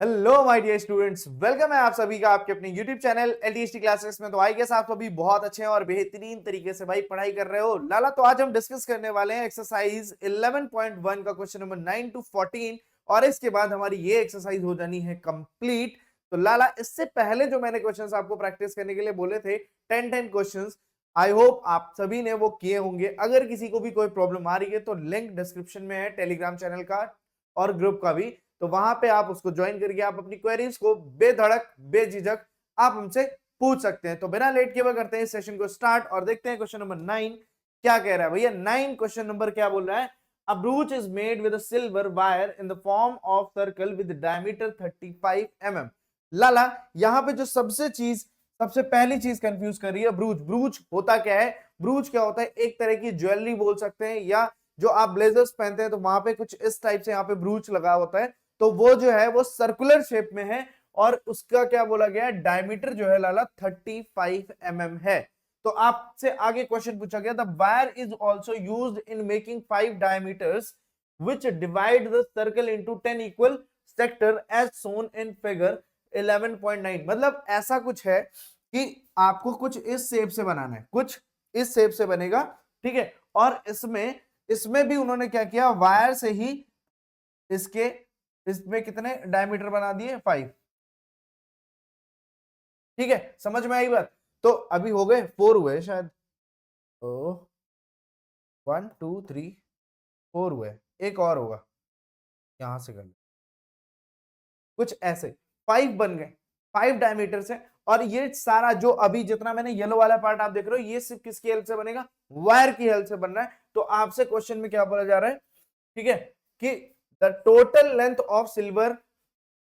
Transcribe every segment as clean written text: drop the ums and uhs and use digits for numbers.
Hello my dear students, welcome है आप सभी का आपके अपने यूट्यूब चैनल एलटीएसटी क्लासेस में। तो आई गेस आप सभी बहुत अच्छे हैं और बेहतरीन तरीके से भाई पढ़ाई कर रहे हो लाला। तो आज हम डिस्कस करने वाले हैं एक्सरसाइज 11.1 का क्वेश्चन नंबर 9 to 14 और इसके बाद हमारी ये एक्सरसाइज हो जानी है कंप्लीट। तो लाला, इससे पहले जो मैंने क्वेश्चंस आपको प्रैक्टिस करने के लिए बोले थे 10 क्वेश्चंस, आई होप आप सभी ने वो किए होंगे। अगर किसी को भी कोई प्रॉब्लम आ रही है तो लिंक डिस्क्रिप्शन में है टेलीग्राम चैनल का और ग्रुप का भी, तो वहां पे आप उसको ज्वाइन करके आप अपनी क्वेरीज को बेधड़क बेझिझक आप हमसे पूछ सकते हैं। तो बिना लेट किए हुए करते हैं इस सेशन को स्टार्ट और देखते हैं क्वेश्चन नंबर 9 क्या कह रहा है। भैया 9 क्वेश्चन नंबर क्या बोल रहा है? A brooch is made with a silver wire in the form of circle with diameter 35 mm। लाला, यहाँ पे जो सबसे पहली चीज कंफ्यूज कर रही है, ब्रूच। ब्रूच होता क्या है? ब्रूच क्या होता है? एक तरह की ज्वेलरी बोल सकते हैं, या जो आप ब्लेजर्स पहनते हैं तो वहां पे कुछ इस टाइप से यहाँ पे ब्रूच लगा होता है, तो वो जो है वो सर्कुलर शेप में है और उसका क्या बोला गया है, डायमीटर जो है लाला 35 mm है। तो आपसे आगे क्वेश्चन पूछा गया, the wire is also used in making 5 diameters which divide the circle into 10 equal sector as shown in figure 11.9। मतलब ऐसा कुछ है कि आपको कुछ इस शेप से बनाना है, कुछ इस शेप से बनेगा, ठीक है। और इसमें इसमें भी उन्होंने क्या किया, वायर से ही इसके इसमें कितने डायमीटर बना दिए, 5। ठीक है, समझ में आई बात? तो अभी हो गए 4 हुए शायद। ओ 1 2 3 4 हुए, एक और होगा, यहां से कर लो कुछ ऐसे 5 बन गए, 5 डायमीटर से। और ये सारा जो अभी जितना मैंने येलो वाला पार्ट आप देख रहे हो, ये सिर्फ किसकी हेल्प से बनेगा? वायर की हेल्प से बन रहा है। तो आपसे क्वेश्चन में क्या बोला जा रहा है, ठीक है, कि the total length of silver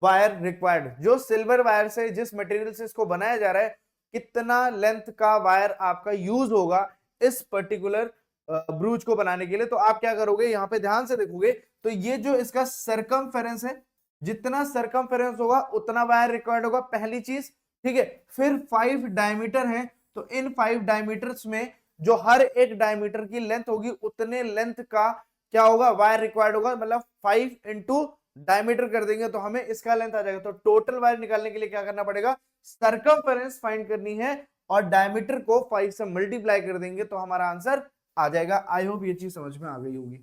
wire required, जो सिल्वर वायर से जिस मटेरियल से इसको बनाया जा रहा है, कितना लेंथ का वायर आपका यूज होगा इस पर्टिकुलर ब्रूच को बनाने के लिए। तो आप क्या करोगे, यहां पे ध्यान से देखोगे तो ये जो इसका सरकमफेरेंस है, जितना सरकमफेरेंस होगा उतना वायर रिक्वायर्ड होगा, पहली चीज। ठीक है, फिर 5 डायमीटर है, तो इन 5 डायमीटर्स में जो हर एक डायमीटर की लेंथ होगी उतने लेंथ का क्या होगा, वायर रिक्वायर्ड होगा। मतलब 5 इंटू डायमीटर कर देंगे तो हमें इसका लेंथ आ जाएगा। तो टोटल वायर निकालने के लिए क्या करना पड़ेगा, सरकमफेरेंस फाइंड करनी है और डायमीटर को 5 से मल्टीप्लाई कर देंगे तो हमारा आंसर आ जाएगा। आई होप ये चीज समझ में आ गई होगी।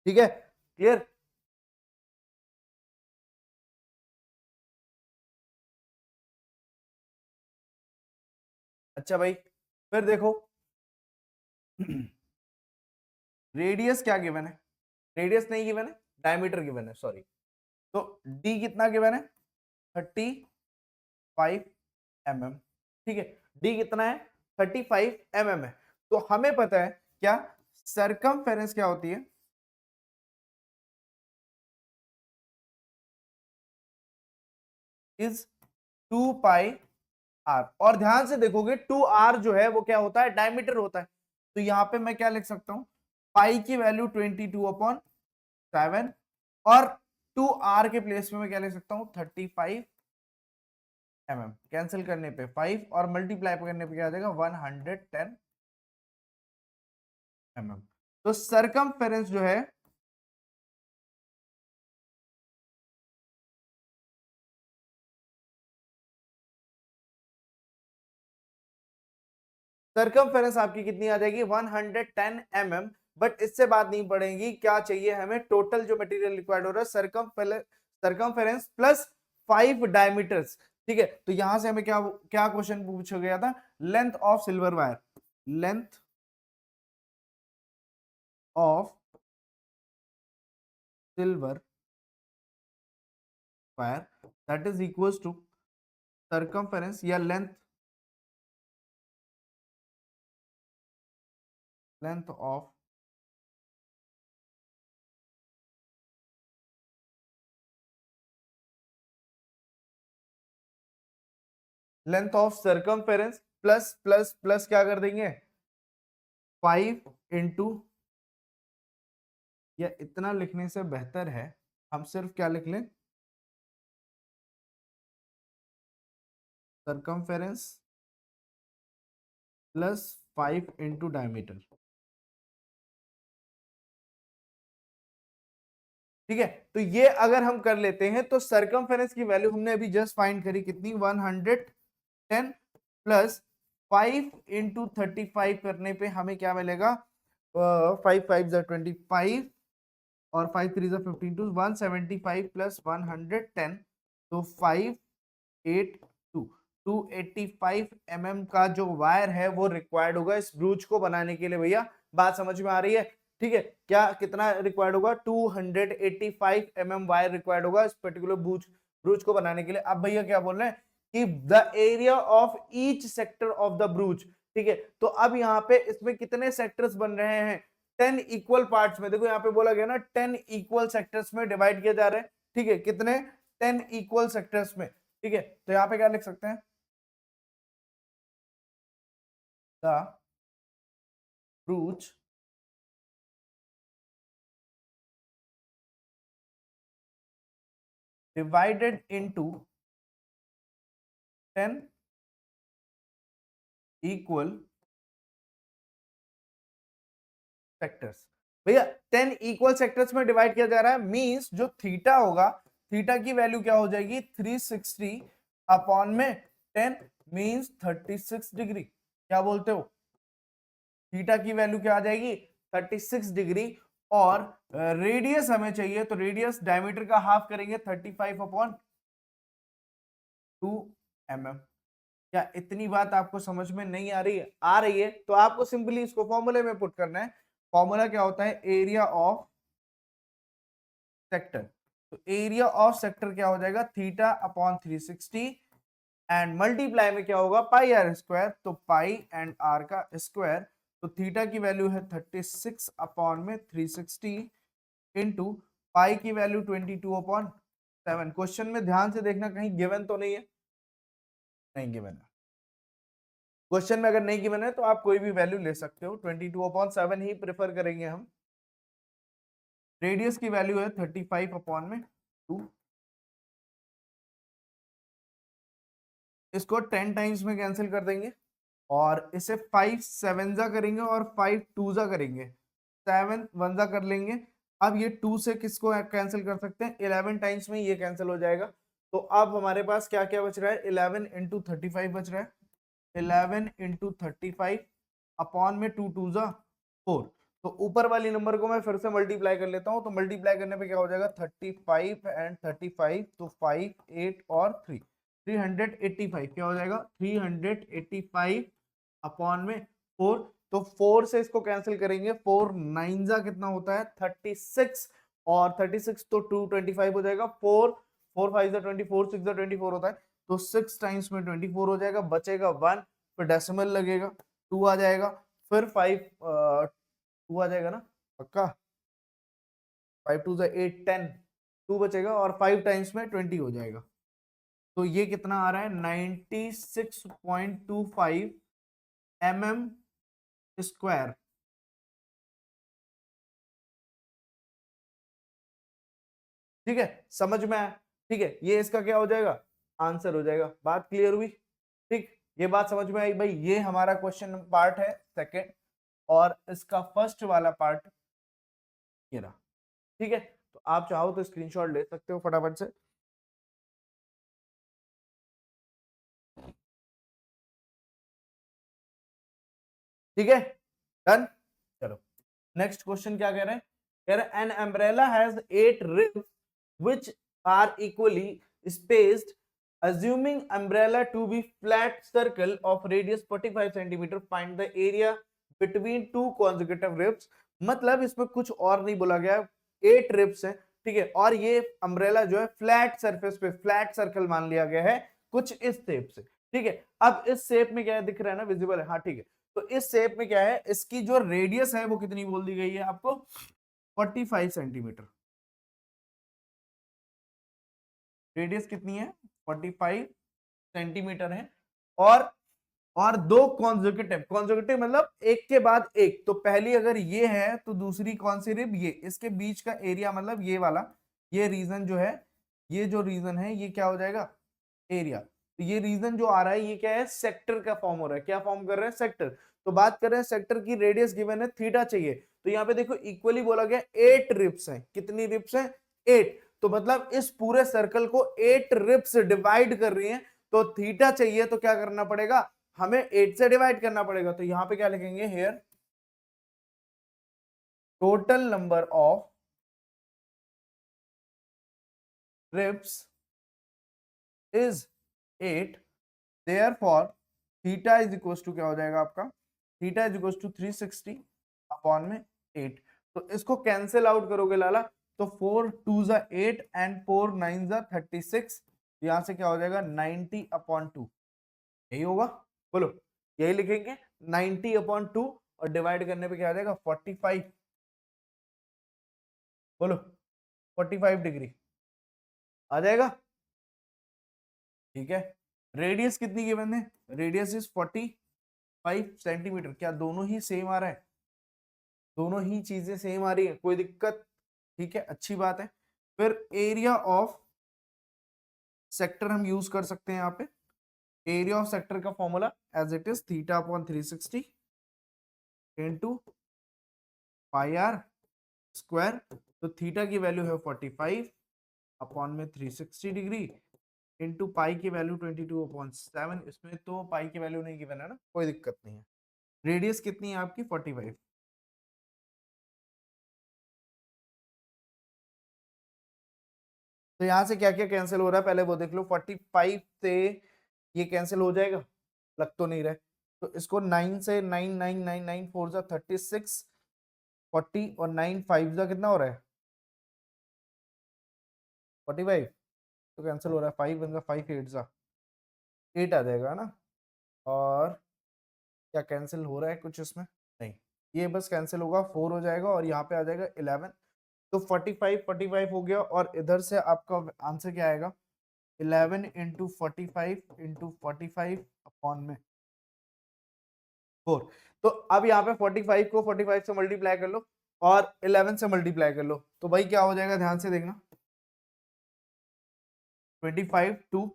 ठीक है, क्लियर? अच्छा भाई, फिर देखो रेडियस क्या गिवन है? रेडियस नहीं गिवन है, डायमीटर गिवन है, सॉरी। तो डी कितना गिवन है? 35 mm। ठीक है, डी कितना है? 35 mm है। तो हमें पता है क्या, सरकमफेरेंस क्या होती है, इज 2 पाई आर। और ध्यान से देखोगे 2r जो है वो क्या होता है, डायमीटर होता है। तो यहां पे मैं क्या लिख सकता हूं, पाई की वैल्यू 22/7 और 2r के प्लेस में मैं क्या लिख सकता हूं, 35 mm। कैंसिल करने पे 5 और मल्टीप्लाई करने पे क्या आ जाएगा, 110 mm। तो सरकमफेरेंस जो है, सरकमफेरेंस आपकी कितनी आ जाएगी, 110 mm। बट इससे बात नहीं पड़ेगी, क्या चाहिए हमें, टोटल जो मटेरियल रिक्वायर्ड हो रहा है, सरकमफेरेंस प्लस 5 डायमीटर्स। ठीक है, तो यहां से हमें क्या क्या क्वेश्चन पूछा गया था, length of silver wire, length of silver wire that is equals to circumference या length of circumference plus plus plus क्या कर देंगे, 5 इंटू, या इतना लिखने से बेहतर है हम सिर्फ क्या लिख लें, सरकमफेरेंस प्लस 5 इंटू डायमीटर। ठीक है, तो ये अगर हम कर लेते हैं तो सरकमफेरेंस की वैल्यू हमने अभी जस्ट फाइंड करी कितनी, 110 प्लस 5 इंटू 35 करने पे हमें क्या मिलेगा, 5 5 और 5 3 15 टू 175 प्लस 110, तो 582 285 का जो वायर है वो रिक्वायर्ड होगा इस ब्रूच को बनाने के लिए। भैया बात समझ में आ रही है? ठीक है, क्या कितना रिक्वायर्ड होगा, 285 वायर रिक्वायर्ड होगा इस पर्टिकुलर ब्रूच ब्रूच को बनाने के लिए। अब भैया क्या बोल रहे हैं कि the area of each sector of the ब्रूच। ठीक है, तो अब यहाँ पे इसमें कितने सेक्टर्स बन रहे हैं, 10 इक्वल पार्ट्स में। देखो यहाँ पे बोला गया ना 10 इक्वल सेक्टर्स में डिवाइड किया जा रहा है। ठीक है, कितने, 10 इक्वल सेक्टर्स में। ठीक है, तो यहाँ पे क्या लिख सकते हैं, the ब्रूच divided into 10 equal sectors. भैया 10 इक्वल सेक्टर्स में डिवाइड किया जा रहा है, मींस जो थीटा होगा, थीटा की वैल्यू क्या हो जाएगी, 360 अपॉन में 10 मींस 36 डिग्री। क्या बोलते हो, थीटा की वैल्यू क्या आ जाएगी, 36 डिग्री। और रेडियस हमें चाहिए, तो रेडियस डायमीटर का हाफ करेंगे, 35 अपॉन 2 mm। क्या इतनी बात आपको समझ में नहीं आ रही है? आ रही है तो आपको सिंपली इसको फॉर्मूले में पुट करना है। फॉर्मूला क्या होता है, एरिया ऑफ सेक्टर। तो एरिया ऑफ सेक्टर क्या हो जाएगा, थीटा अपॉन 360 एंड मल्टीप्लाई में क्या होगा, पाई आर स्क्वायर, तो पाई एंड आर का स्क्वायर। तो थीटा की वैल्यू है 36 अपॉन में 360 इंटू पाई की वैल्यू 22 अपॉन 7। क्वेश्चन में ध्यान से देखना, कहीं गिवन तो नहीं है, नहीं गिवन है। क्वेश्चन में अगर नहीं गिवन है तो आप कोई भी वैल्यू ले सकते हो, 22 अपॉन 7 ही प्रेफर करेंगे हम। रेडियस की वैल्यू है 35 अपॉन में 2। इसको 10 टाइम्स में कैंसिल कर देंगे और इसे 5 7 जा करेंगे और 5 2 जा करेंगे, 7 1 जा कर लेंगे। अब ये 2 से किसको कैंसिल कर सकते हैं, 11 टाइम्स में ये कैंसिल हो जाएगा। तो अब हमारे पास क्या क्या बच रहा है, 11 इंटू 35 बच रहा है, 11 इंटू 35 अपॉन में 2 2 जा 4। तो ऊपर वाली नंबर को मैं फिर से मल्टीप्लाई कर लेता हूं, तो मल्टीप्लाई करने पे क्या हो जाएगा, 35 एंड 35, तो 5 8 और 3 385 क्या हो जाएगा, 385 अपॉन में 4। तो 4 से इसको कैंसिल करेंगे, 4 9 जा कितना होता है, 36, और 36 तो 225 हो जाएगा, 4 4 5 जा 24, 6 जा 24 होता है, तो 6 टाइम्स में 24 हो जाएगा, बचेगा 1, फिर डेसिमल लगेगा, 2 आ जाएगा, फिर 5 2 आ जाएगा ना पक्का, 5 2 जा 8 10, 2 बचेगा और 5 टाइम्स में 20 हो जाएगा। तो ये कितना आ रहा है, 96.25 mm स्क्वायर। ठीक है, समझ में आया? ठीक है, ये इसका क्या हो जाएगा, आंसर हो जाएगा। बात क्लियर हुई? ठीक, ये बात समझ में आई भाई? ये हमारा क्वेश्चन पार्ट है सेकंड, और इसका फर्स्ट वाला पार्ट ये रहा। ठीक है, तो आप चाहो तो स्क्रीनशॉट ले सकते हो फटाफट से। ठीक है, डन। चलो नेक्स्ट क्वेश्चन क्या कह रहे हैं, कह रहे हैं an umbrella has 8 ribs which are equally spaced, assuming umbrella to be flat circle of radius 45 centimeter, find the area between two consecutive ribs। मतलब इसमें कुछ और नहीं बोला गया, 8 रिब्स है, ठीक है, और ये अम्ब्रेला जो है फ्लैट सरफेस पे, फ्लैट सर्कल मान लिया गया है कुछ इस शेप से। ठीक है, अब इस शेप में क्या है, दिख रहा है ना, विजिबल है, हाँ ठीक है। तो इस शेप में क्या है, इसकी जो रेडियस है वो कितनी बोल दी गई है आपको, 45 सेंटीमीटर। रेडियस कितनी है, 45 सेंटीमीटर है। और और दो कॉन्जुगेटिव, कॉन्जुगेटिव मतलब एक के बाद एक, तो पहली अगर ये है तो दूसरी कौन सी रिब, ये, इसके बीच का एरिया मतलब ये वाला, ये रीजन जो है, ये जो रीजन है ये क्या हो जाएगा, एरिया। तो ये रीजन जो आ रहा है ये क्या है, सेक्टर का फॉर्म हो रहा है, क्या फॉर्म कर रहे हैं, सेक्टर। तो बात कर रहे हैं सेक्टर की, रेडियस गिवन है, थीटा चाहिए। तो यहाँ पे देखो इक्वली बोला गया 8 रिब्स हैं, कितनी रिब्स हैं, 8, तो मतलब इस पूरे सर्कल को 8 रिप्स डिवाइड कर रही हैं, तो थीटा चाहिए तो क्या करना पड़ेगा, हमें 8 से डिवाइड करना पड़ेगा। तो यहां पे क्या लिखेंगे, here total number of ribs is 8, therefore theta is equal to क्या हो जाएगा आपका, theta is equal to 360 upon में 8। तो इसको कैंसिल आउट करोगे लाला, तो 4 2 जा 8 एंड 4 9 जा 36, यहां से क्या हो जाएगा 90 अपॉन 2, यही होगा, बोलो यही लिखेंगे 90 अपॉन 2, और डिवाइड करने पे क्या आ जाएगा 45, बोलो 45 डिग्री आ जाएगा, ठीक है। रेडियस कितनी गिवन है, रेडियस इज 45 सेंटीमीटर, क्या दोनों ही सेम आ रहा है, दोनों ही चीजें सेम आ रही है, कोई दिक्कत, ठीक है, अच्छी बात है। फिर एरिया ऑफ सेक्टर हम यूज कर सकते हैं यहाँ पे, एरिया ऑफ सेक्टर का formula as it is theta upon 360 into pi are square, तो थीटा की वैल्यू है 45 अपॉन में 360 डिग्री इनटू पाई की वैल्यू 22/7, इसमें तो पाई की वैल्यू नहीं गिवन है ना, कोई दिक्कत नहीं है। रेडियस कितनी है आपकी 45, तो यहां से क्या क्या कैंसिल हो रहा है पहले वो देख लो, 45 से ये कैंसिल हो जाएगा, लग तो नहीं रहा है, तो इसको 9 से 9 9 9 9 4 जा 36, 40 और 9 5 जा कितना हो रहा है 45, तो कैंसिल हो रहा है, 5 1 जा 5 8 जा 8 आ जाएगा ना, और क्या कैंसिल हो रहा है कुछ इसमें, नहीं, ये बस कैंसिल होगा, 4 हो जाएगा और यहाँ पे आ जाएगा 11, तो 45 हो गया, और इधर से आपका आंसर क्या आएगा 11 इंटू 45 इंटू 45 अपॉन में 4। तो अब यहाँ पे 45 को 45 से मल्टीप्लाई कर लो और 11 से मल्टीप्लाई कर लो, तो भाई क्या हो जाएगा, ध्यान से देखना, 25 2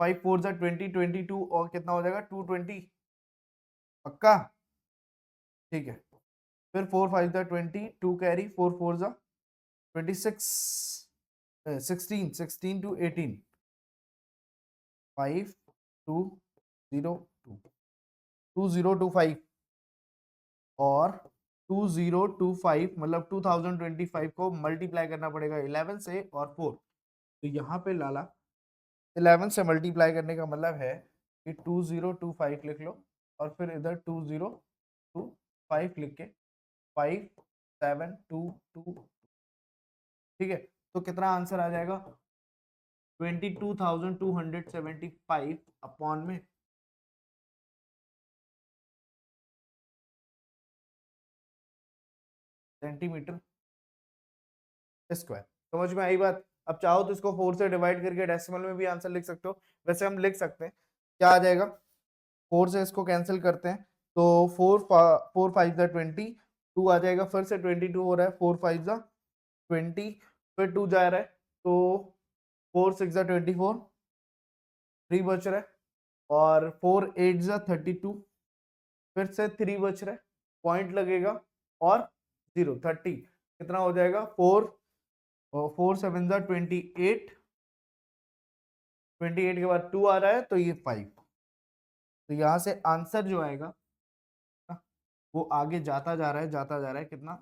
5 4 जा 20 22 और कितना हो जाएगा 220, पक्का, ठीक है। फिर 4 5 जा 20, 2 कैरी, 4 4 जा 26, 16 16 टू 18, 5 2 0 2 2025, और 2025 मतलब 2025 को मल्टीप्लाई करना पड़ेगा 11 से और 4, तो यहाँ पे लाला 11 से मल्टीप्लाई करने का मतलब है कि 2025 लिख लो, और फिर इधर 2025 लिख के 5722, ठीक है, तो कितना आंसर आ जाएगा 22,275 अपॉन में सेंटीमीटर स्क्वायर। समझ में आई बात, अब चाहो तो इसको 4 से डिवाइड करके डेसिमल में भी आंसर लिख सकते हो, वैसे हम लिख सकते हैं, क्या आ जाएगा 4 से इसको कैंसिल करते हैं, तो 4 5 जा 20, 2 आ जाएगा, फिर से 22 हो रहा है, 4 5 जा 20, फिर 2 जा रहा है, तो 4 6 जा 24, 3 बच रहा है, और 4 8 जा 32, फिर से 3 बच रहा है, पॉइंट लगेगा, और 0 30, कितना हो जाएगा 4 4 7 जा 28, 28 के बाद 2 आ रहा है, तो ये 5, तो यहां से आंसर जो आएगा ना, वो आगे जाता जा रहा है, जाता जा रहा है, कितना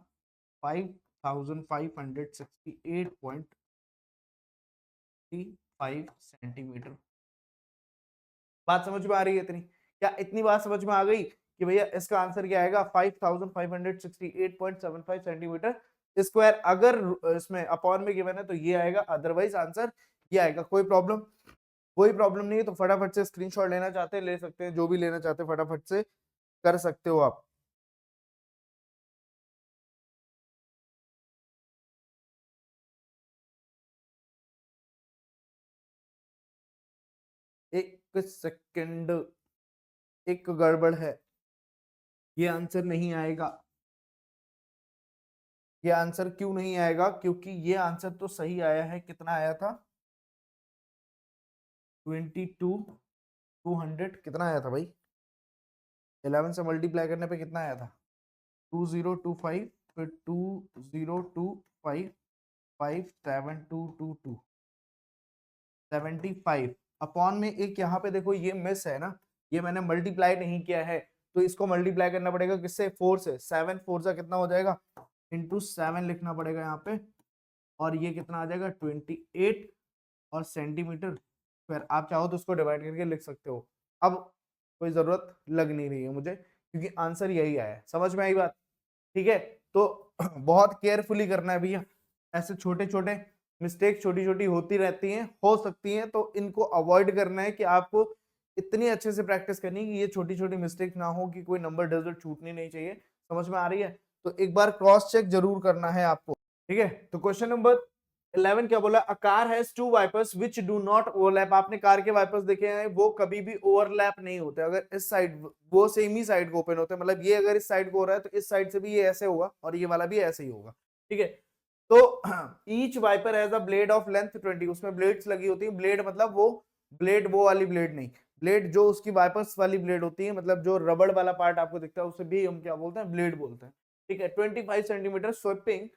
5568.5 सेंटीमीटर। बात समझ में आ रही है इतनी, क्या इतनी बात समझ में आ गई कि भैया इसका आंसर क्या आएगा 5568.75 सेंटीमीटर स्क्वायर, अगर इसमें अपॉन में गिवन है तो ये आएगा, अदरवाइज आंसर ये आएगा। कोई प्रॉब्लम, कोई प्रॉब्लम नहीं है, तो फटाफट से स्क्रीनशॉट लेना चाहते हैं ले सकते हैं, जो भी लेना चाहते हैं फटाफट से कर सकते हो आप। एक सेकंड, एक गड़बड़ है, ये आंसर नहीं आएगा, ये आंसर क्यों नहीं आएगा, क्योंकि ये आंसर तो सही आया है, कितना आया था 22,200, कितना आया था भाई 11 से मल्टीप्लाई करने पे कितना आया था 2025, फिर 2025 57222 75 अपॉन में एक यहाँ पे देखो ये मिस है ना, ये मैंने मल्टीप्लाई नहीं किया है, तो इसको मल्टीप्लाई करना पड़ेगा किससे, 4 से। 7 4 से कितना हो जाएगा, इंटू 7 लिखना पड़ेगा यहाँ पे, और ये कितना आ जाएगा 28 और सेंटीमीटर। फिर आप चाहो तो उसको डिवाइड करके लिख सकते हो। अब कोई जरूरत लग नहीं रही है मुझे, क्योंकि आंसर यही आया है। समझ में आई बात? ठीक है, तो बहुत केयरफुली करना है भैया। ऐसे छोटे छोटे मिस्टेक छोटी छोटी होती रहती हैं, हो सकती हैं, तो इनको अवॉइड करना है कि आपको इतनी अच्छे से प्रैक्टिस करनी है कि ये छोटी छोटी मिस्टेक ना हो, कि कोई नंबर डिजिट छूटनी नहीं चाहिए। समझ में आ रही है? तो एक बार क्रॉस चेक जरूर करना है आपको। ठीक है, तो क्वेश्चन नंबर 11 क्या बोला, a car has two wipers which do not overlap. आपने कार के वाइपर्स देखे हैं, वो कभी भी ओवरलैप नहीं होते। अगर इस साइड वो सेम ही साइड को ओपन होते हैं, मतलब ये अगर इस साइड को हो रहा है तो इस साइड से भी ये ऐसे होगा और ये वाला भी ऐसे ही होगा। ठीक है, तो each wiper has a blade of length 20, उसमें ब्लेड्स लगी होती है। ब्लेड मतलब वो ब्लेड वो वाली ब्लेड नहीं, ब्लेड जो उसकी वाइपर्स वाली ब्लेड होती है, मतलब जो रबड़ वाला पार्ट आपको दिखता है उसे भी हम क्या बोलते हैं, ब्लेड बोलते हैं। ठीक है, 25 centimetre sweeping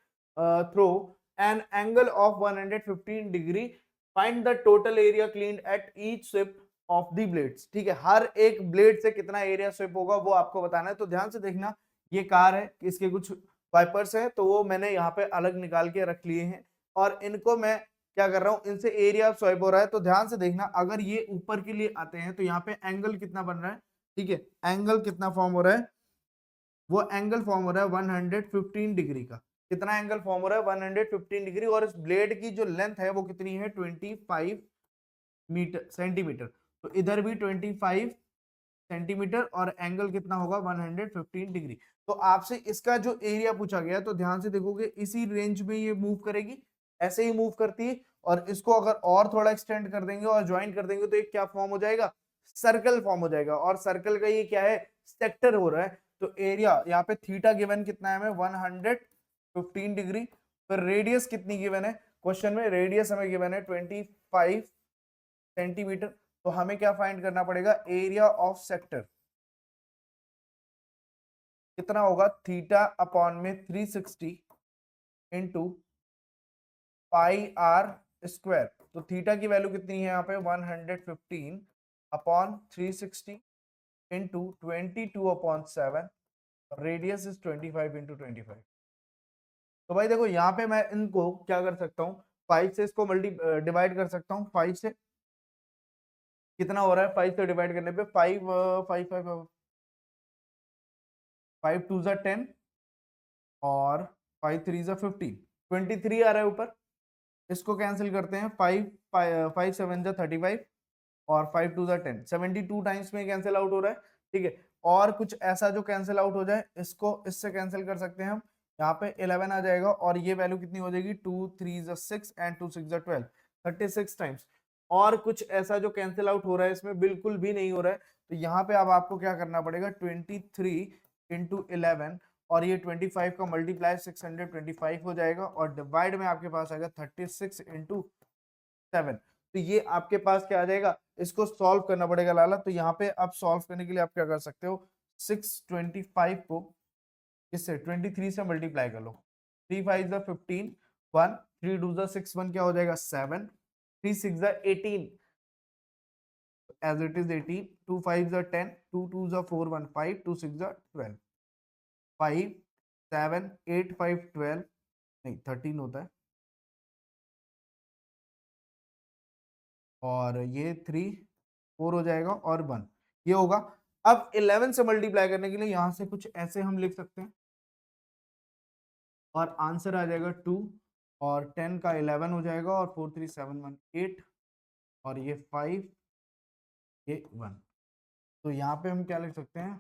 through an angle of 115 degree, find the total area cleaned at each sweep of the blades। ठीक है, हर एक ब्लेड से कितना एरिया स्वेप होगा वो आपको बताना है। तो ध्यान से देखना, ये कार है, इसके कुछ वाइपर्स हैं, तो वो मैंने यहाँ पे अलग निकाल के रख लिए हैं, और इनको मैं क्या कर रहा हूँ, इनसे एरिया स्वैप हो रहा है। तो ध्यान से देखना, अगर ये ऊपर के लिए आते हैं तो यहाँ पे एंगल कितना बन रहा है। ठीक है, एंगल कितना फॉर्म हो रहा है, वो एंगल फॉर्म हो रहा है 115 डिग्री का। कितना एंगल फॉर्म हो रहा है, 115 डिग्री। और इस ब्लेड की जो लेंथ है वो कितनी है, 25 मीटर सेंटीमीटर। तो इधर भी 25 सेंटीमीटर, और एंगल कितना होगा 115 डिग्री। तो आपसे इसका जो एरिया पूछा गया, तो ध्यान से देखोगे इसी रेंज में ये मूव करेगी, ऐसे ही मूव करती है। और इसको अगर और थोड़ा एक्सटेंड कर देंगे और ज्वाइन कर देंगे तो एक क्या फॉर्म हो जाएगा, सर्कल फॉर्म हो जाएगा। और सर्कल का ये क्या है, सेक्टर हो रहा है। तो एरिया यहाँ पे थीटा गिवन कितना है हमें, 115 डिग्री। फिर रेडियस कितनी गिवन है, क्वेश्चन में रेडियस हमें गिवन है 25 सेंटीमीटर। तो हमें क्या फाइंड करना पड़ेगा, एरिया ऑफ सेक्टर कितना होगा, थीटा अपॉन में 360 इंटू पाई आर स्क्वायर। तो थीटा की वैल्यू कितनी है यहाँ पे, 115 upon 360 into 22 upon 7, radius is 25 into 25। तो भाई देखो यहाँ पे मैं इनको क्या कर सकता हूँ, 5 से इसको मल्टी डिवाइड कर सकता हूँ। 5 से कितना हो रहा है, 5 से डिवाइड करने पे 5 5 5 5 2 जा 10 और 5 3 जा 15, 23 आ रहा है ऊपर। इसको कैंसिल करते हैं, 5 5 7 जा 35 और 5 2 जा 10, 72 टाइम्स में कैंसिल आउट हो रहा है। ठीक है, और कुछ ऐसा जो कैंसिल आउट हो जाए, इसको इससे कैंसिल कर सकते हैं हम। यहाँ पे 11 आ जाएगा, और ये वैल्यू कितनी हो जाएगी, 2 3 जा 6 एंड 2 6 जा 12, 36 टाइम्स। और कुछ ऐसा जो कैंसिल आउट हो रहा है, इसमें बिल्कुल भी नहीं हो रहा है। तो यहाँ पे अब आपको क्या करना पड़ेगा, 23 इंटू 11, और ये 25 का मल्टीप्लाई 625 हो जाएगा, और डिवाइड में आपके पास आएगा 36 इंटू 7। तो ये आपके पास क्या आ जाएगा, इसको सॉल्व करना पड़ेगा लाला। तो यहाँ पे आप सॉल्व करने के लिए आप क्या कर सकते हो, 625 को इससे 23 से मल्टीप्लाई कर लो। 3 5 जा 15 1, 3 2 जा 6 1 क्या हो जाएगा 7, 3 6 जा 18 as it is 18, 2 5 जा 10, 2 2 जा 4 1 5, 2 6 जा 12, 5 7 8 5 12, नहीं 13 होता है, और ये 3 4 हो जाएगा और 1 ये होगा। अब 11 से मल्टीप्लाई करने के लिए यहां से कुछ ऐसे हम लिख सकते हैं, और आंसर आ जाएगा 2, और 10 का 11 हो जाएगा, और 4 3 7 1 8, और ये 5 ये 1। तो यहाँ पे हम क्या लिख सकते हैं,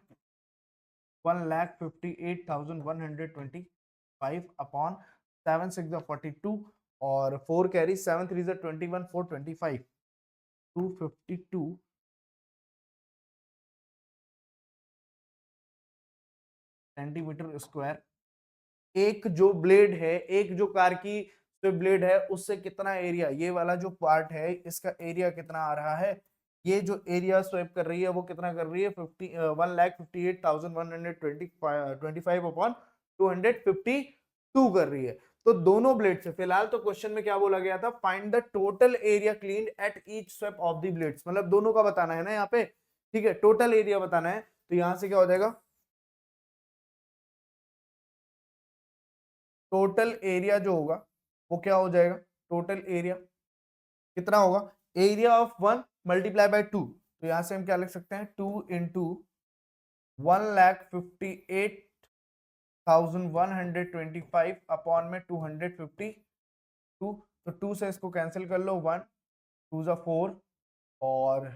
1,58,125 अपॉन 7 6 42, और 4 कैरी, 7 3 21 4 25, 252 सेंटीमीटर स्क्वायर। एक जो ब्लेड है, एक जो कार की स्विफ्ट ब्लेड है, उससे कितना एरिया, ये वाला जो पार्ट है इसका एरिया कितना आ रहा है, ये जो एरिया स्वेप कर रही है वो कितना कर रही है, 1,58,125 अपॉन 252 कर रही है। तो दोनों ब्लेड से फिलहाल तो क्वेश्चन में क्या बोला गया था, find the total area cleaned at each sweep of the blades, मतलब दोनों का बताना है ना यहाँ पे, ठीक है, टोटल एरिया बताना है। तो यहां से क्या हो जाएगा, टोटल एरिया जो होगा वो क्या हो जाएगा, टोटल एरिया कितना होगा, area of one multiply by two, तो यहां से हम क्या लिख सकते हैं, 2 × 1,58,125 अपॉन में 252, तो 2 से इसको कैंसिल कर लो, 1 2 ज़ा 4 और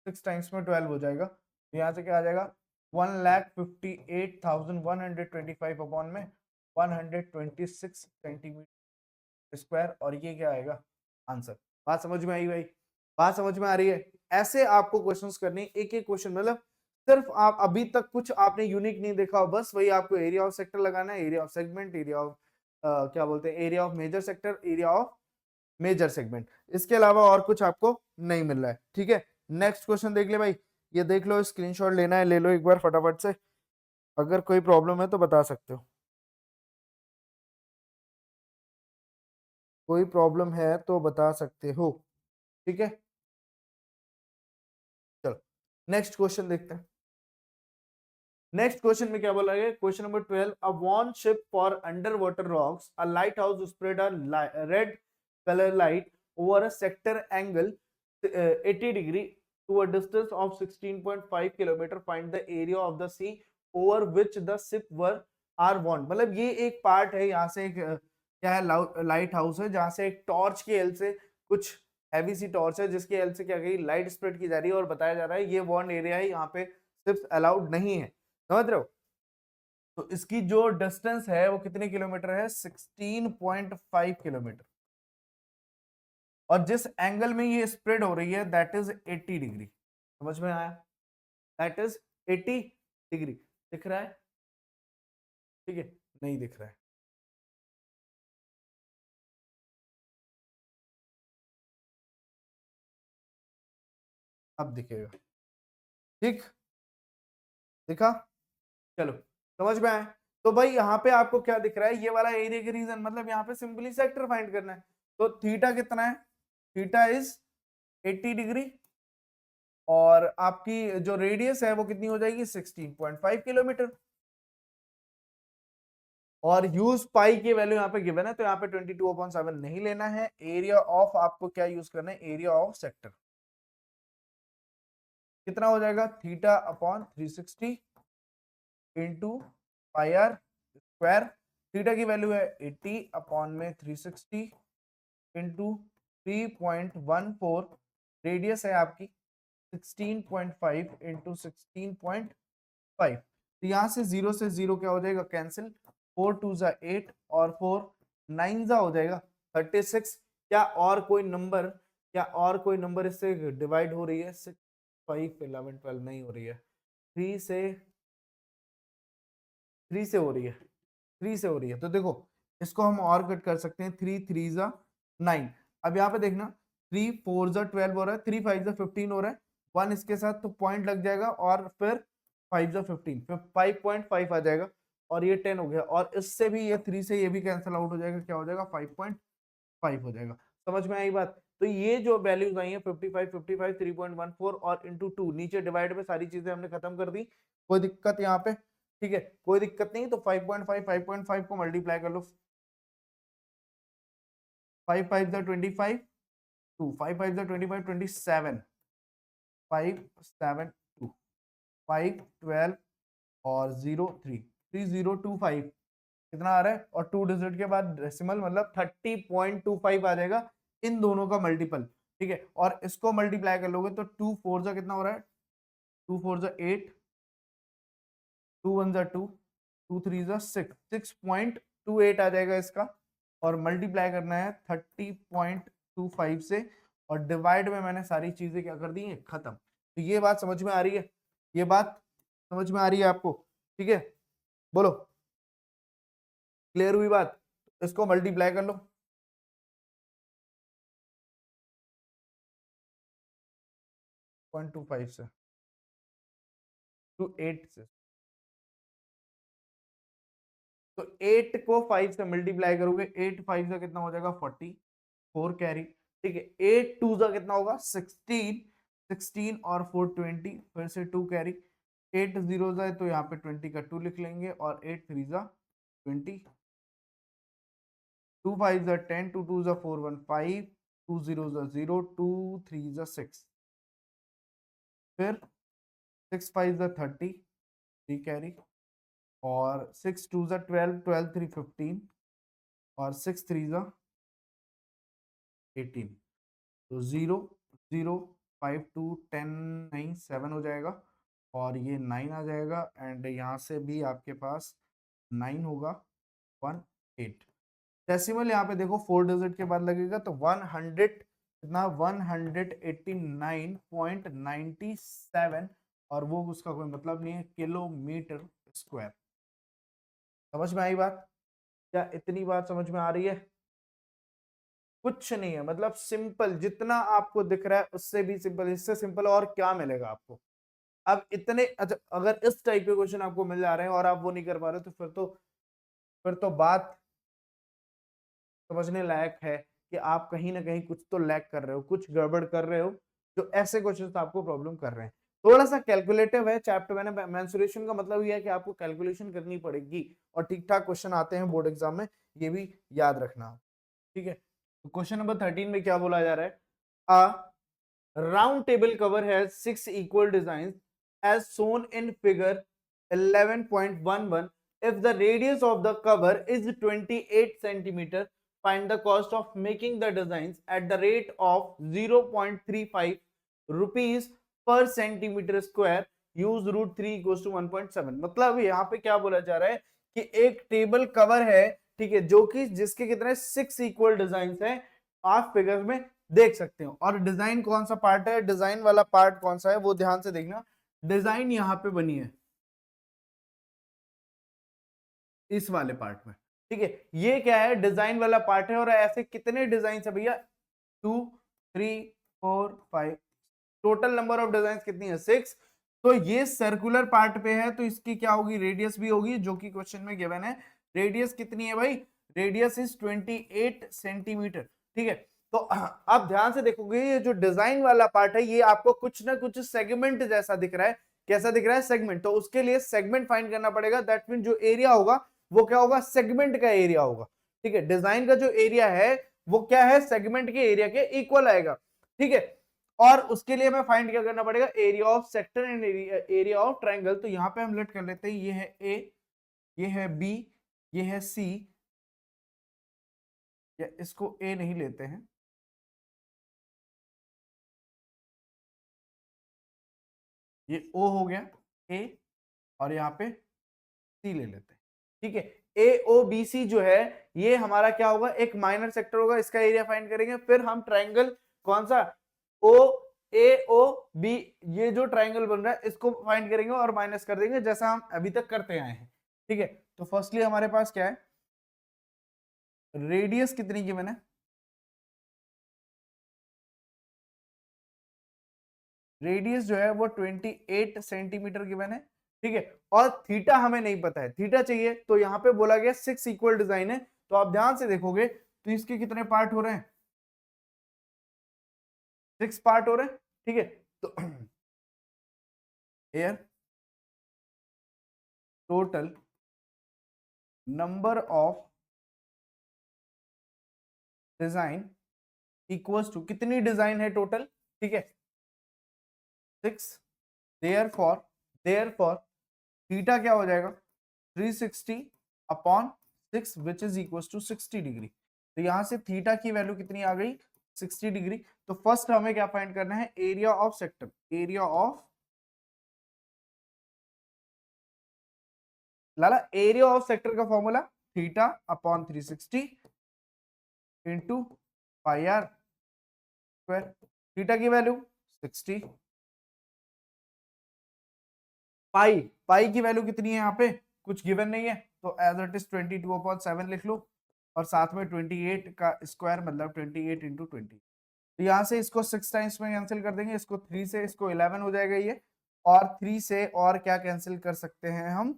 6 टाइम्स में 12 हो जाएगा, तो यहाँ से क्या आ जाएगा, 1,58,125 अपॉन में 126 सेंटीमीटर स्क्वायर, और ये क्या आएगा आंसर। बात समझ में आई भाई, बात समझ में आ रही है। ऐसे आपको क्वेश्चंस करने, एक एक क्वेश्चन, मतलब सिर्फ आप अभी तक कुछ आपने यूनिक नहीं देखा हो, बस वही आपको एरिया ऑफ सेक्टर लगाना है, area of segment, area of क्या बोलते हैं, area of major sector, area of major segment, इसके अलावा और कुछ आपको नहीं मिल रहा है, ठीक है। नेक्स्ट क्वेश्चन देख ले भाई, ये देख लो, स्क्रीनशॉट लेना है ले लो एक बार फटाफट से, अगर कोई प्रॉब्लम है तो बता सकते हो, कोई प्रॉब्लम है तो बता सकते हो, ठीक है। चलो नेक्स्ट क्वेश्चन देखते हैं। नेक्स्ट क्वेश्चन में क्या बोला गया, question number 12, a warn ship for underwater rocks, a lighthouse spread a red color light over a sector angle 80 degree to a distance of 16.5 kilometer. Find the area of the sea over which the ship were are warned। मतलब ये एक part है, यहाँ से एक क्या है, light house है, जहां से एक टॉर्च की हेल्प से, कुछ हैवी सी टॉर्च है जिसकी हेल्प से क्या गई, लाइट स्प्रेड की जा रही है, और बताया जा रहा है ये वॉर्न एरिया है, यहाँ पे शिप्स अलाउड नहीं है, समझ रहे हो। तो इसकी जो डिस्टेंस है वो कितने किलोमीटर है, 16.5 किलोमीटर, और जिस एंगल में ये स्प्रेड हो रही है दैट इज 80 डिग्री, समझ में आया, दैट इज 80 डिग्री, दिख रहा है, ठीक है, नहीं दिख रहा है, अब दिखेगा, ठीक, दिखा, चलो समझ में आया। तो भाई यहाँ पे आपको क्या दिख रहा है, ये वाला एरिया के रीजन, मतलब यहाँ पे सिंपली सेक्टर फाइंड करना है, तो थीटा कितना है, थीटा इज 80 डिग्री, और आपकी जो रेडियस है वो कितनी हो जाएगी, 16.5 किलोमीटर, और यूज पाई की वैल्यू यहाँ पे गिवन है, तो यहाँ पे 22/7 नहीं लेना है, एरिया ऑफ आपको क्या यूज करना है, एरिया ऑफ सेक्टर कितना हो जाएगा, theta upon 360 into pi are square, theta की वैल्यू है 80 अपॉन में 360 इंटू 3.14, रेडियस है आपकी 16.5 इंटू 16.5, तो यहाँ से जीरो से जीरो क्या हो जाएगा, कैंसिल, 4 2 जा 8 और 4 9 जा हो जाएगा 36, क्या और कोई नंबर, क्या और कोई नंबर इससे डिवाइड हो रही है, 6 5 11 12 नहीं हो रही है, 3 से 3 से हो रही है, 3 से हो रही है, तो देखो इसको हम और कट कर सकते हैं, 3 3 जा 9, अब यहाँ पे देखना 3 4 जा 12 हो रहा है, 3 5 जा 15 हो रहा है, 1 इसके साथ तो पॉइंट लग जाएगा, और फिर 5 जा 15, फिर 5.5 आ जाएगा, और ये 10 हो गया, और इससे भी ये 3 से ये भी कैंसिल आउट हो जाएगा, क्या हो जाएगा 5.5 हो जाएगा, समझ में आई बात। तो ये जो वैल्यूज आई है 55 55 3.14 और इंटू 2, नीचे डिवाइड में सारी चीजें हमने खत्म कर दी, कोई दिक्कत यहाँ पे, ठीक है, कोई दिक्कत नहीं, तो 5.5 को मल्टीप्लाई कर लो, 5 5 जा 25, 2 5 5 जा 25 27, 5 7 2 5 12 और 0 3 3025 कितना आ रहा है, और 2 डिजिट के बाद डेसिमल, मतलब 30.25 आ जाएगा इन दोनों का मल्टीपल, ठीक है, और इसको मल्टीप्लाई कर लोगे तो 2 4 जा कितना हो रहा है, 2 4 जा 8, 2 1 जा 2, 2 3 जा 6, 6.28 आ जाएगा इसका, और मल्टीप्लाई करना है 30.25 से, और डिवाइड में मैंने सारी चीजें क्या कर दी हैं, खत्म। तो ये बात समझ में आ रही है, ये बात समझ में आ रही है आपको, ठीक है, बोलो क्लियर हुई बात, इसको मल्टीप्लाई कर लो 0.25 से, टू 8 से, तो 8 को 5 से मल्टीप्लाई करोगे, 8 5 का कितना हो जाएगा 44 कैरी, ठीक है। 8 2 का कितना होगा 16, 16 और 4 20, फिर से 2 कैरी, 8 0 है तो यहाँ पे 20 का 2 लिख लेंगे, और 8 3 जा 20, 2 5 जा 10, 2 2 जा 4 1 5, 2 0 जा 0, 2 3 जा 6, फिर 6 5 जा 30, 3 कैरी, और 6 2 जा 12, 12 3 15, और 6 3 जा 18, तो 0 0 5 2 10 9 7 हो जाएगा, और ये 9 आ जाएगा, एंड यहाँ से भी आपके पास 9 होगा, 1 8। डेसिमल यहाँ पे देखो 4 डिजिट के बाद लगेगा, तो 100 कितना 189.97, और वो उसका कोई मतलब नहीं है, किलोमीटर स्क्वायर। समझ में आई बात? क्या इतनी बात समझ में आ रही है? कुछ नहीं है, मतलब सिंपल, जितना आपको दिख रहा है उससे भी सिंपल, इससे सिंपल और क्या मिलेगा आपको। अब इतने अच्छा, अगर इस टाइप के क्वेश्चन आपको मिल जा रहे हैं और आप वो नहीं कर पा रहे हो, तो फिर तो बात समझने लायक है कि आप कहीं ना कहीं कुछ तो लैग कर रहे हो, कुछ गड़बड़ कर रहे हो, जो ऐसे क्वेश्चन आपको प्रॉब्लम कर रहे हैं। थोड़ा सा कैलकुलेटिव है चैप्टर, मैंने मेंसुरेशन का मतलब ये है कि आपको कैलकुलेशन करनी पड़ेगी, और ठीक ठाक क्वेश्चन आते हैं बोर्ड एग्जाम में, ये भी याद रखना, ठीक है। तो क्वेश्चन नंबर 13 में क्या बोला जा रहा है, a round table cover has 6 equal designs as shown in figure 11.11. If the radius of the cover is 28 centimeter, find the cost of making the designs at the rate of 0.35 rupees per centimeter square. Use root 3 equals to 1.7। मतलब यहाँ पे क्या बोला जा रहा है कि एक टेबल कवर है, ठीक है, जो कि जिसके कितने 6 इक्वल डिजाइन है, आप फिगर में देख सकते हो। और डिजाइन कौन सा पार्ट है, डिजाइन वाला पार्ट कौन सा है वो ध्यान से देखना। डिजाइन यहाँ पे बनी है इस वाले पार्ट में, ठीक है, ये क्या है डिजाइन वाला पार्ट है। और ऐसे कितने डिजाइन है भैया, 2 3 4 5, टोटल नंबर ऑफ डिजाइन कितनी है 6। तो ये सर्कुलर पार्ट पे है, तो इसकी क्या होगी रेडियस भी होगी, जो कि क्वेश्चन में गिवन है। रेडियस कितनी है भाई, रेडियस इज 28 सेंटीमीटर, ठीक है। तो आप ध्यान से देखोगे, ये जो डिजाइन वाला पार्ट है, ये आपको कुछ ना कुछ सेगमेंट जैसा दिख रहा है। कैसा दिख रहा है, सेगमेंट। तो उसके लिए सेगमेंट फाइंड करना पड़ेगा, दैट मीन जो एरिया होगा वो क्या होगा, सेगमेंट का एरिया होगा, ठीक है। डिजाइन का जो एरिया है वो क्या है, सेगमेंट के एरिया के इक्वल आएगा, ठीक है। और उसके लिए हमें फाइंड क्या करना पड़ेगा, area of sector and area of triangle. तो यहां पे हम लेट कर लेते हैं, ये है ए, ये है बी, ये है सी, या इसको ए नहीं लेते हैं, ये ओ हो गया ए, और यहाँ पे सी ले लेते हैं, ठीक है। ए ओ बी सी जो है ये हमारा क्या होगा, एक माइनर सेक्टर होगा, इसका एरिया फाइंड करेंगे। फिर हम ट्रायंगल कौन सा, ओ ए ओ बी, ये जो ट्रायंगल बन रहा है इसको फाइंड करेंगे और माइनस कर देंगे, जैसा हम अभी तक करते आए हैं, ठीक है। तो फर्स्टली हमारे पास क्या है, रेडियस कितनी की मैंने, रेडियस जो है वो 28 सेंटीमीटर गिवन है, ठीक है। और थीटा हमें नहीं पता है, थीटा चाहिए, तो यहाँ पे बोला गया 6 इक्वल डिजाइन है। तो आप ध्यान से देखोगे तो इसके कितने पार्ट हो रहे हैं, 6 पार्ट हो रहे हैं, ठीक है। तो here total number of design equals to, कितनी डिजाइन है टोटल, ठीक है 6। देयरफॉर थीटा क्या हो जाएगा 360 अपॉन 6 which is equal to 60 degree. तो यहां से थीटा की वैल्यू कितनी आ गई 60 डिग्री। तो फर्स्ट हमें क्या फाइंड करना है, area of sector, area of लाला, एरिया ऑफ सेक्टर का formula theta upon 360 into pi are square. Theta की वैल्यू 60, पाई पाई की वैल्यू कितनी है, यहाँ पे कुछ गिवन नहीं है, तो एज इट इज 22/7 लिख लो, और साथ में 28 का स्क्वायर मतलब 28 इंटू 20। तो यहाँ से इसको 6 टाइम्स में कैंसिल कर देंगे, इसको 3 से इसको 11 हो जाएगा ये, और 3 से और क्या कैंसिल कर सकते हैं हम,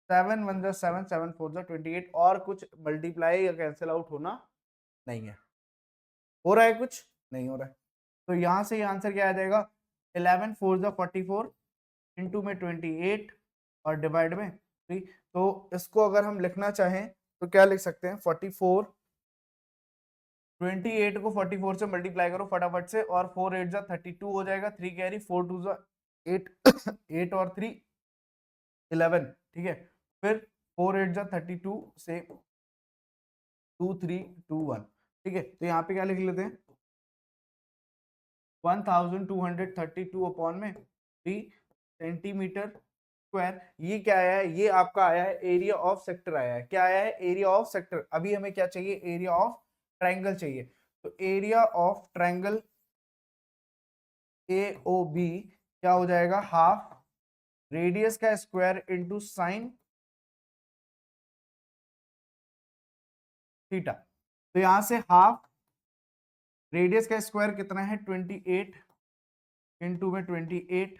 7 1 7 7 4 28 और कुछ मल्टीप्लाई या कैंसिल आउट होना नहीं है। हो रहा है कुछ? नहीं हो रहा है। तो यहां से ये आंसर क्या आ जाएगा? 11 4 44 इंटू में 28 और डिवाइड में 3। तो इसको अगर हम लिखना चाहें तो क्या लिख सकते हैं? 44, 28 को 44 से मल्टीप्लाई करो फटाफट से, और 4 8 32 हो जाएगा, 3 कैरी, 4 2 8 8 और 3 11, ठीक है। फिर 4 8 32 से 2 3 2 1, ठीक है। तो यहाँ पे क्या लिख लेते हैं? 1232 अपॉन में 3 सेंटीमीटर स्क्वायर। ये क्या आया है? ये आपका आया है एरिया ऑफ सेक्टर आया है। क्या आया है? Area of sector. अभी हमें क्या चाहिए? एरिया ऑफ ट्रायंगल चाहिए। तो area of triangle A O B क्या हो जाएगा? हाफ रेडियस का स्क्वायर इंटू साइन थीटा। तो यहां से हाफ रेडियस का स्क्वायर कितना है? 28 इंटू में 28,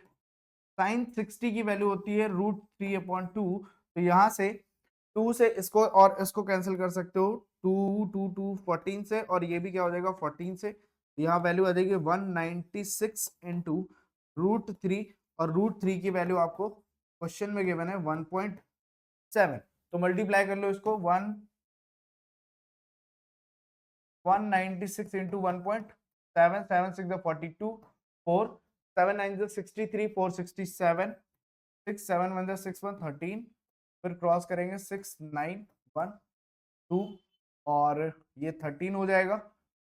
साइन 60 की वैल्यू होती है √3/2। तो यहां से 2 से इसको और इसको कैंसिल कर सकते हो, 2 2 2 14 से, और ये भी क्या हो जाएगा? 14 से। यहाँ वैल्यू आ जाएगी 196 इंटू √3, और √3 की वैल्यू आपको क्वेश्चन में गिवन है 1.7। तो मल्टीप्लाई कर लो इसको, 196 इंटू 1.7, 7 6 42, 4 7 9 63, 4 67, 6 7 1 6 1 13, फिर क्रॉस करेंगे 6 9 1 2, और ये 13 हो जाएगा,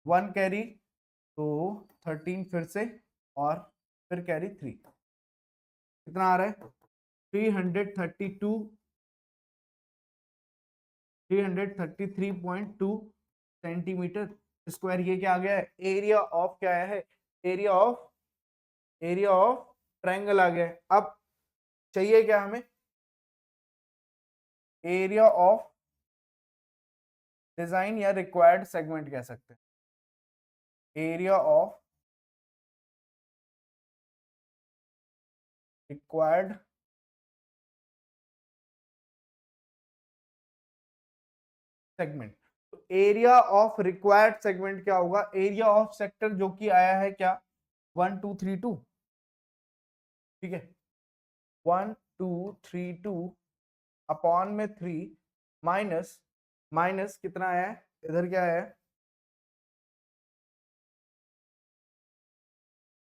1 कैरी, तो 13 फिर से, और फिर कैरी 3। कितना आ रहा है? 332 333.2 सेंटीमीटर स्क्वायर। ये क्या आ गया है? एरिया ऑफ क्या आया है? एरिया ऑफ ट्रायंगल आ गया है। अब चाहिए क्या हमें? एरिया ऑफ डिजाइन या रिक्वायर्ड सेगमेंट कह सकते हैं। Area of required segment. तो एरिया ऑफ रिक्वायर्ड सेगमेंट क्या होगा? एरिया ऑफ सेक्टर, जो कि आया है क्या? 1232, ठीक है। 1232 अपॉन में 3 माइनस माइनस कितना आया है? इधर क्या आया है?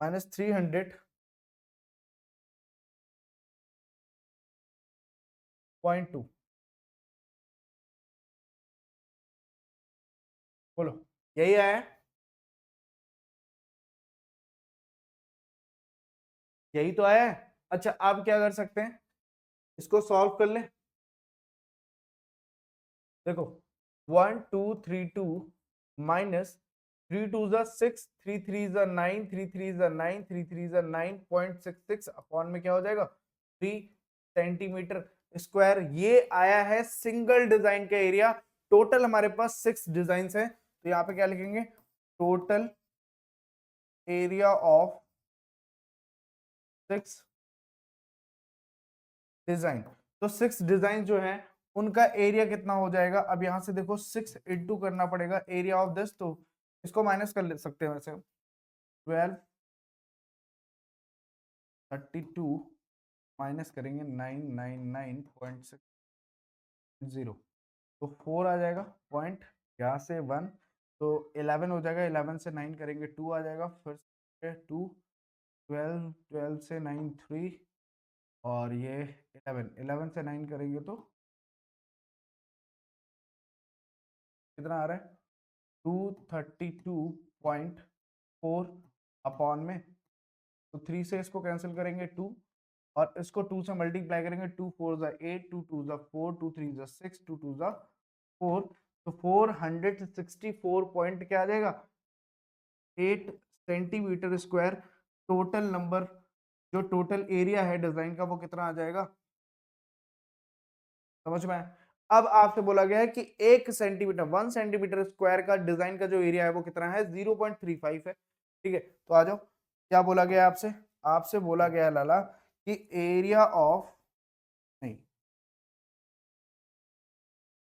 -300.2। बोलो, यही आया है? यही तो आया है। अच्छा, आप क्या कर सकते हैं? इसको सॉल्व कर ले। देखो, 1232 माइनस 3 2 6, 3 3 9, 3 3 9, 3 3 9.66 अपॉन में क्या हो जाएगा? 3 सेंटीमीटर स्क्वायर। ये आया है सिंगल डिजाइन का एरिया। टोटल हमारे पास 6 डिजाइन है, तो यहाँ पे क्या लिखेंगे? Total area of 6 design. तो 6 डिजाइन जो है उनका एरिया कितना हो जाएगा? अब यहां से देखो, 6 इंटू करना पड़ेगा एरिया ऑफ दिस, तो इसको माइनस कर ले सकते हैं वैसे। 12 32 माइनस करेंगे 999.60, तो 4 आ जाएगा पॉइंट, यहाँ से 1, तो 11 हो जाएगा। 11 से 9 करेंगे 2 आ जाएगा, फिर से 2, 12 12 से 9 3, और ये 11 11 से 9 करेंगे तो कितना आ रहा है? 232.4 अपॉन में, तो 3 से इसको कैंसिल करेंगे 2, और इसको 2 से मल्टीप्लाई करेंगे, 2 4 ज़ा 8, 2 2 ज़ा 4, 2 3 ज़ा 6, 2 2 ज़ा 4, तो 464 पॉइंट क्या आ जाएगा? 8 सेंटीमीटर स्क्वायर। टोटल नंबर, जो टोटल एरिया है डिजाइन का, वो कितना आ जाएगा? समझ में आया? अब आपसे बोला गया है कि 1 सेंटीमीटर 1 सेंटीमीटर स्क्वायर का डिजाइन का जो एरिया है वो कितना है? 0.35 है, ठीक है। तो आ जाओ, क्या बोला गया आपसे? आपसे बोला गया लाला कि एरिया ऑफ, नहीं,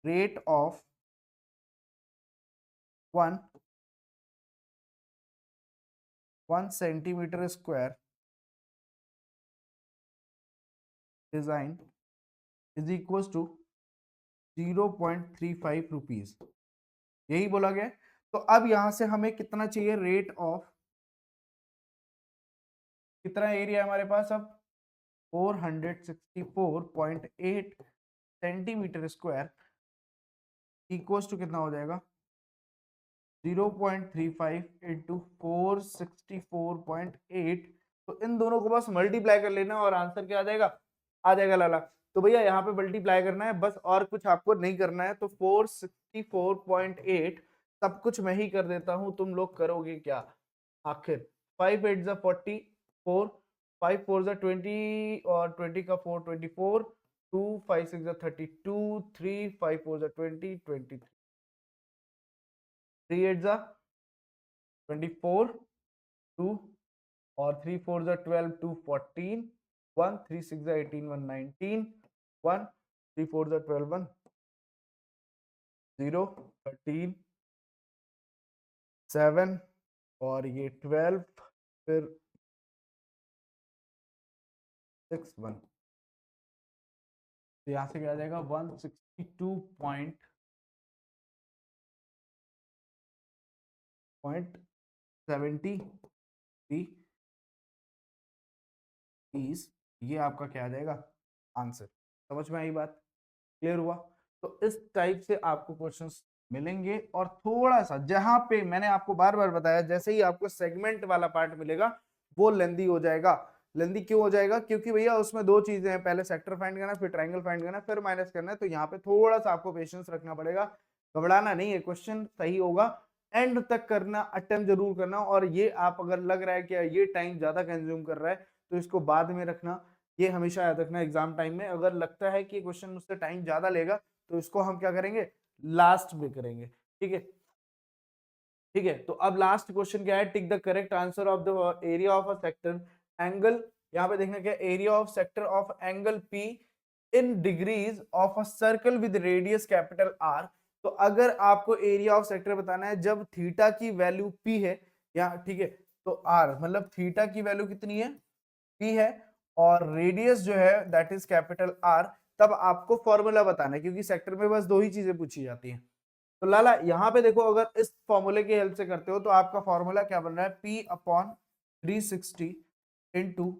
rate of 1 centimetre square design is equal to 0.35 rupees, यही बोला गया। तो अब यहां से हमें कितना चाहिए, रेट ऑफ, कितना एरिया है हमारे पास अब, 464.8 सेंटीमीटर स्क्वायर इक्वल टू कितना हो जाएगा, 0.35 इंटू 464.8। तो इन दोनों को बस मल्टीप्लाई कर लेना और आंसर क्या आ जाएगा लाला। तो भैया यहाँ पे मल्टीप्लाई करना है बस, और कुछ आपको नहीं करना है। तो 464.8 सब कुछ मैं ही कर देता हूं, तुम लोग करोगे क्या आखिर। 5 8 जा 44, 5 4 जा 20 और 20 का 4 24, 2 5 6 जा 32, 3 5 4 जा 20 23, 3 8 जा 24, 2 और 3 4 जा 12, 2 14, 1 3 6 जा 18, 1 19, 1 3 4 जा 12, 1 0 13 7 और ये 12, फिर 6 1। तो यहाँ से क्या आ जाएगा 162.70 इज, ये आपका क्या आ जाएगा आंसर। समझ में आई बात, क्लियर हुआ। तो इस टाइप से आपको क्वेश्चंस मिलेंगे। और थोड़ा सा जहां पे मैंने आपको बार बार बताया, जैसे ही आपको सेगमेंट वाला पार्ट मिलेगा वो लेंदी हो जाएगा। लेंदी क्यों हो जाएगा, क्योंकि भैया उसमें दो चीजें हैं, पहले सेक्टर फाइंड करना, फिर ट्रायंगल फाइंड करना, फिर माइनस करना है। तो यहाँ पे थोड़ा सा आपको पेशेंस रखना पड़ेगा, घबराना नहीं है, क्वेश्चन सही होगा, एंड तक करना, अटेम्प्ट जरूर करना। और ये आप अगर लग रहा है कि ये टाइम ज्यादा कंज्यूम कर रहा है तो इसको बाद में रखना, ये हमेशा याद रखना। एग्जाम टाइम में अगर लगता है कि क्वेश्चन उससे टाइम ज्यादा लेगा तो इसको हम क्या करेंगे, लास्ट में करेंगे, ठीक है। ठीक है, तो अब लास्ट क्वेश्चन क्या है, tick the correct answer of the area of a sector angle. यहाँ पे देखना क्या, area of sector of angle P in degrees of a circle with radius capital R. तो अगर आपको एरिया ऑफ सेक्टर बताना है जब थीटा की वैल्यू पी है, या ठीक है, तो आर मतलब थीटा की वैल्यू कितनी है, पी है, और रेडियस जो है दैट इज कैपिटल आर, तब आपको फॉर्मूला बताना है, क्योंकि सेक्टर में बस दो ही चीजें पूछी जाती हैं। तो लाला यहाँ पे देखो, अगर इस फॉर्मूले की हेल्प से करते हो तो आपका फॉर्मूला क्या बन रहा है, P upon 360 into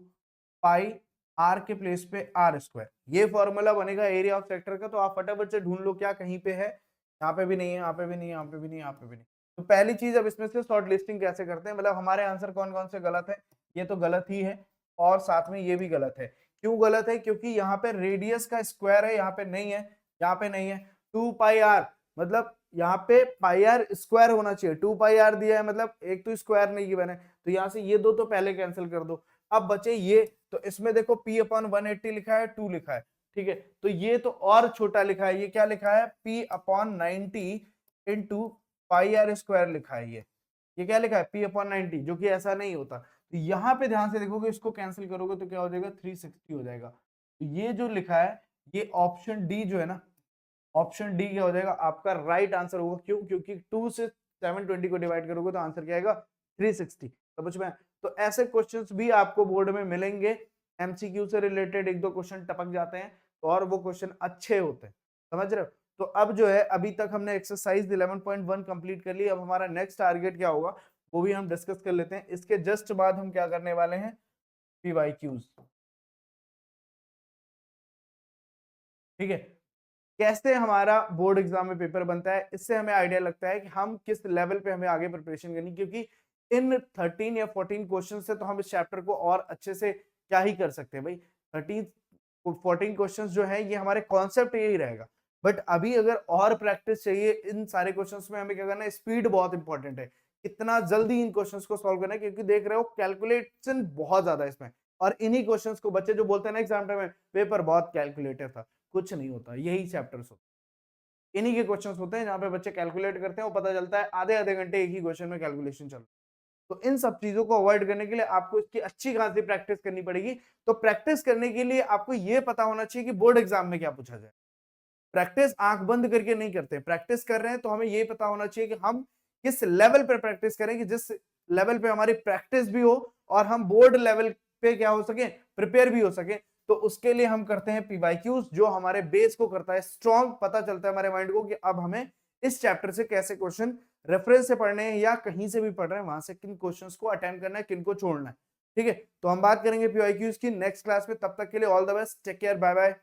pi R के प्लेस पे आर स्क्वायर, ये फॉर्मूला बनेगा एरिया ऑफ सेक्टर का। तो आप फटाफट से ढूंढ लो क्या कहीं पे है, यहाँ पे भी नहीं है, यहाँ पे भी नहीं है, यहाँ पे भी नहीं, यहाँ पे भी नहीं। तो पहली चीज, अब इसमें से शॉर्ट लिस्टिंग कैसे करते हैं, मतलब हमारे आंसर कौन कौन से गलत है, ये तो गलत ही है, और साथ में ये भी गलत है। क्यों गलत है, क्योंकि यहाँ पे रेडियस का स्क्वायर है, यहाँ पे नहीं है, यहाँ पे नहीं है। 2 पाई आर मतलब यहाँ पे पाई आर स्क्वायर होना चाहिए, 2 पाई आर दिया है मतलब एक तो स्क्वायर नहीं गिवन है, तो यहाँ से ये दो तो पहले कैंसिल कर दो। अब बचे ये, तो इसमें देखो P अपॉन 180 लिखा है, 2 लिखा है, ठीक है। तो ये तो और छोटा लिखा है, ये क्या लिखा है, P upon 90 into pi are square लिखा है। ये क्या लिखा है, P अपॉन 90, जो कि ऐसा नहीं होता। तो यहाँ पे ध्यान से देखोगे, इसको कैंसिल करोगे तो क्या हो जाएगा, 360 हो जाएगा। तो ये जो लिखा है, ये ऑप्शन डी जो है ना, ऑप्शन डी क्या हो जाएगा आपका राइट आंसर होगा। क्यों, क्योंकि 2 से 720 को डिवाइड करोगे तो आंसर क्या आएगा, 360। समझ में। तो ऐसे क्वेश्चंस भी आपको बोर्ड में मिलेंगे, एमसीक्यू से रिलेटेड एक दो क्वेश्चन टपक जाते हैं, तो और वो क्वेश्चन अच्छे होते हैं, समझ रहे हो। तो अब जो है, अभी तक हमने एक्सरसाइज 11.1 कंप्लीट कर ली। अब हमारा नेक्स्ट टारगेट क्या होगा वो भी हम डिस्कस कर लेते हैं। इसके जस्ट बाद हम क्या करने वाले हैं, पीवाईक्यूज, ठीक है। कैसे हमारा बोर्ड एग्जाम में पेपर बनता है, इससे हमें आइडिया लगता है कि हम किस लेवल पे हमें आगे प्रिपरेशन करनी, क्योंकि इन 13 या 14 क्वेश्चन से तो हम इस चैप्टर को और अच्छे से क्या ही कर सकते हैं भाई। 13 14 क्वेश्चंस जो है ये हमारे कॉन्सेप्ट यही रहेगा, बट अभी अगर और प्रैक्टिस चाहिए इन सारे क्वेश्चंस में, हमें क्या करना है, स्पीड बहुत इंपॉर्टेंट है, कितना जल्दी इन क्वेश्चंस को सॉल्व करना है, क्योंकि देख रहे हो कैलकुलेशन बहुत ज्यादा है इसमें। और इन्हीं क्वेश्चंस को बच्चे जो बोलते हैं ना एग्जाम टाइम में, पेपर बहुत कैलकुलेटिव था, कुछ नहीं होता, यही चैप्टर्स होते हैं, इन्हीं के क्वेश्चंस होते हैं जहां पे बच्चे कैलकुलेट करते हैं, और पता चलता है आधे आधे घंटे एक ही क्वेश्चन में कैलकुलेशन चल रहा है। तो इन सब चीजों को अवॉइड करने के लिए आपको इसकी अच्छी खासी प्रैक्टिस करनी पड़ेगी। तो प्रैक्टिस करने के लिए आपको यह पता होना चाहिए कि बोर्ड एग्जाम में क्या पूछा जाए। प्रैक्टिस आंख बंद करके नहीं करते, प्रैक्टिस कर रहे हैं तो हमें ये पता होना चाहिए कि हम किस लेवल पे प्रैक्टिस करें कि जिस लेवल पे हमारी प्रैक्टिस भी हो और हम बोर्ड लेवल पे क्या हो सके, प्रिपेयर भी हो सके। तो उसके लिए हम करते हैं पीवाईक्यूज, जो हमारे बेस को करता है स्ट्रॉन्ग, पता चलता है हमारे माइंड को कि अब हमें इस चैप्टर से कैसे क्वेश्चन रेफरेंस से पढ़ने हैं या कहीं से भी पढ़ रहे हैं वहां से किन क्वेश्चंस को अटेंड करना है, किन को छोड़ना है। ठीक है, तो हम बात करेंगे पीवाईक्यूज की नेक्स्ट क्लास में। तब तक के लिए all the best, take care, bye bye.